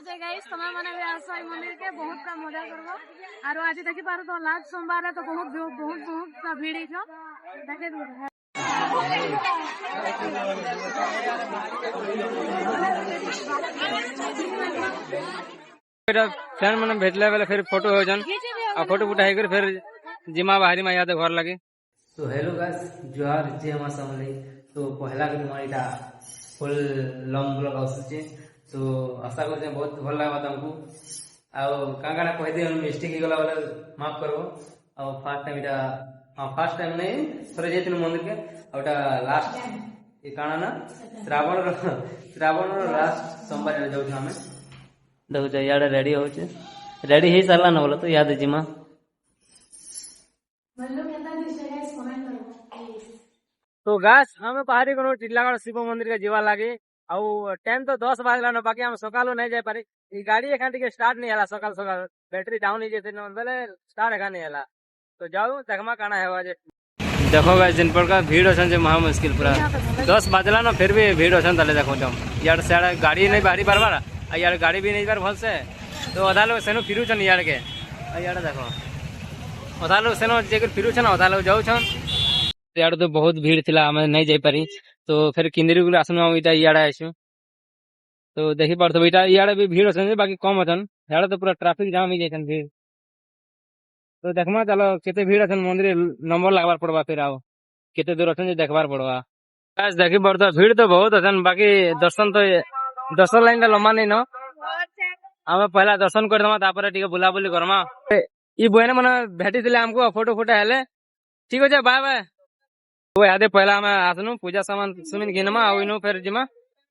लाଗୁଛି guys तमे माने भी आसो ई मंदिर के बहुत का मजा करबो आरो आज देखि पारो तो लास्ट सोमवार है तो बहुत का भीड़ छ देखे फ्रेंड मैंने भेजला बेले फिर फोटो हो जन आ फोटो उठाई कर फिर जिमा बाहरी में याद घर लगे। तो हेलो गाइस जोहार जय मां समले। तो पहला के तुम्हारीटा फुल लॉन्ग ब्लॉग आसुचे तो आशा करते बहुत भल लगा तुमको आउ कांगाड़ा कह दे मिस्टेक ही गला वाला माफ करबो। और फर्स्ट टाइम इटा फर्स्ट टाइम नहीं थोड़े जेतिन मंदिर के ओटा लास्ट ये काना ना श्रावण लास्ट सोमवार जाऊ हमें देखो जा यार रेडी हो रेडी ही सारा ना बोला तो याद है जिमा तो गाछ हमें पहाड़ी को टिटलागढ़ शिव मंदिर के जीवा लगे आउ टाइम तो 10 बजला न बाकी हम सकालो नहीं जाय पारी ई गाड़ी एखान टिके स्टार्ट नहीं हला सकाल बैटरी डाउन ही जेते न बेले स्टार्ट एखान नहीं हला तो जाऊ देखमा काना है आज देखो गाइस जिन पर का भीड़ अछन जे महा मुश्किल पूरा 10 बजला न फिर भी भीड़ अछन तले देखो तुम यार सारा गाड़ी नहीं बाहरी बार यार गाड़ी भी नहीं बार भल से तो अधा लोग सेनो फिरू छन यार के यार देखो अधा लोग सेनो जेकर फिरू छन अधा लोग जाऊ छन यार तो बहुत भीड़ थिला हमें नहीं जाई पारी तो फिर किंदरी गुला आसनु इटा याडा आइसु तो देखि परतो इटा याडा भी भीड़ अछन बाकी कम अछन याडा तो पूरा ट्रैफिक जाम ही जैसन भीड़ तो देखमा चलो केते भीड़ अछन मंदिर नंबर लागबार पड़वा फिर आओ केते दूर अछन जे देखबार पड़वा गाइस देखि परतो भीड़ तो बहुत अछन बाकी दर्शन लाइन लम्बा नहीं न हमें पहला दर्शन कर दमा तापर टिके बुलाबुली करमा ई बहने माने भेटी दिले हमको फोटो हेले ठीक हो जाए बाय बाय वो यादे पहला हमें आसनु पूजा सामान सुमिन घिनमा आउ इनु फिर जिमा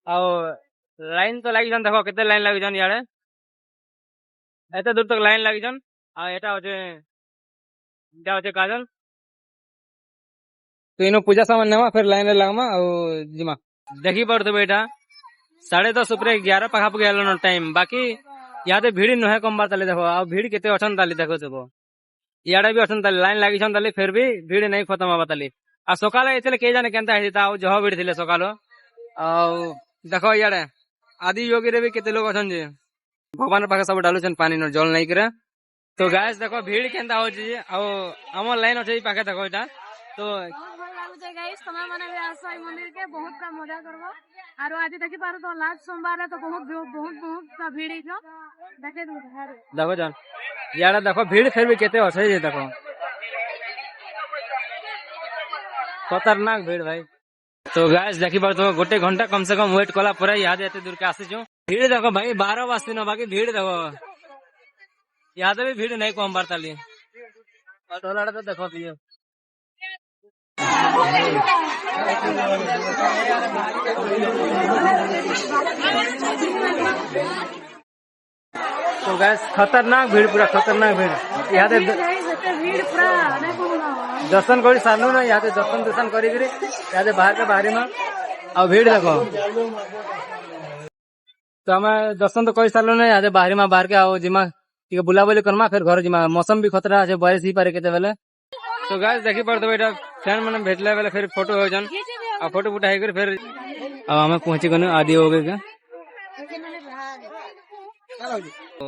आउ लाइन तो लागी जन देखो केते लाइन लागी जन याडे एते दूर तक लाइन लागी जन आ एटा होचे काजल तो इनु पूजा सामान नेमा फिर लाइन लगमा आउ जिमा देखी पड़तो बेटा 10:30 ऊपर 11 पाखा पके हेलो टाइम बाकी यादे भीड़ न है कम बार तले देखो आ भीड़ केते अछन ताली देखो सब याडे भी अछन ताली लाइन लागी छन ताली फिर भी भीड़ नहीं खत्म होबा ताली आ सकाल एतले के जाने केनता हेता आ जह भीड़ थिले सकालो आ देखो याडे आदि योगी रे भी केते लोग अछन जे भगवान पाखे सब डालु छन पानी न जल नहीं करे तो गाइस देखो भीड़ केनता हो जे आ हमर लाइन अछि पाखे देखो एटा तो गाइस तमे माने भी आसो ई मंदिर के बहुत का मजा करबो आरो आज देखि पारो तो लास्ट सोमवार है तो बहुत का भीड़ छ देखे देखो जान याडा देखो भीड़ फिर भी केते अछि जे देखो खतरनाक भीड़ भाई तो गाइस देखी पार तो गोटे घंटा कम से कम वेट कला पर याद एते दूर के आसी भीड़ देखो भाई 12 बजती न बाकी भीड़ देखो याद भी भीड़ नहीं कम बार ताली ढोलाड़ा तो देखो पियो तो गाइस खतरनाक भीड़ पूरा खतरनाक भीड़ याद दर्शन कर सारू ना यहाँ दर्शन करी यहाँ बाहर के बाहरी में आ भीड़ देखो तो हमें दर्शन तो कर सारू ना यहाँ बाहरी में बाहर के आओ जिमा बुलाबुली करमा फिर घर जिमा मौसम भी खतरा है बारिश ही पारे केते बेले तो गाइस देखी पड़तो बेटा फ्रेंड मैंने भेजला बेले फिर फोटो हो जन आ फोटो उठाई कर फिर अब हमें पहुंची गनु आदि हो गए क्या तो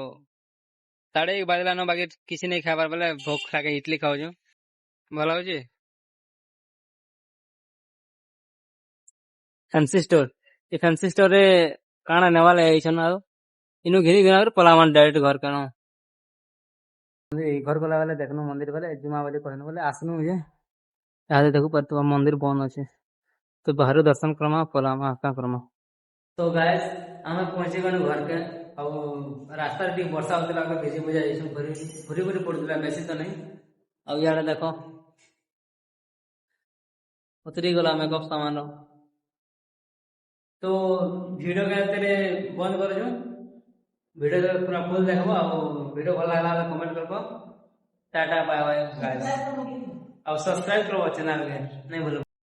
1:30 बजला न बाकी किसी नहीं खाबार बेले भोग खा के इडली खाओ जो भला हो जी फैंसी स्टोर रे काना नेवाले आइछन आ इनु घिनी कर पलावन डायरेक्ट घर कनो घर गला वाले देखनो मंदिर वाले जिमा वाले कहनो बोले आसनु जे याद देखो पर तो मंदिर बंद अछि तो बाहर दर्शन करमा पलामा का करमा तो गाइस हमें पहुंचे गनु घर के और रास्ता रे वर्षा होते लागला बेसी बुझा आइछु भरी पड़तला बेसी तो नहीं अब यार देखो उतरी गला मेकअप सामान तो वीडियो के तेरे बंद कर जो वीडियो पूरा फुल देखबो आ वीडियो भल लागला कमेंट करबो टाटा बाय बाय गाइस और सब्सक्राइब करो चैनल के नहीं भूलो।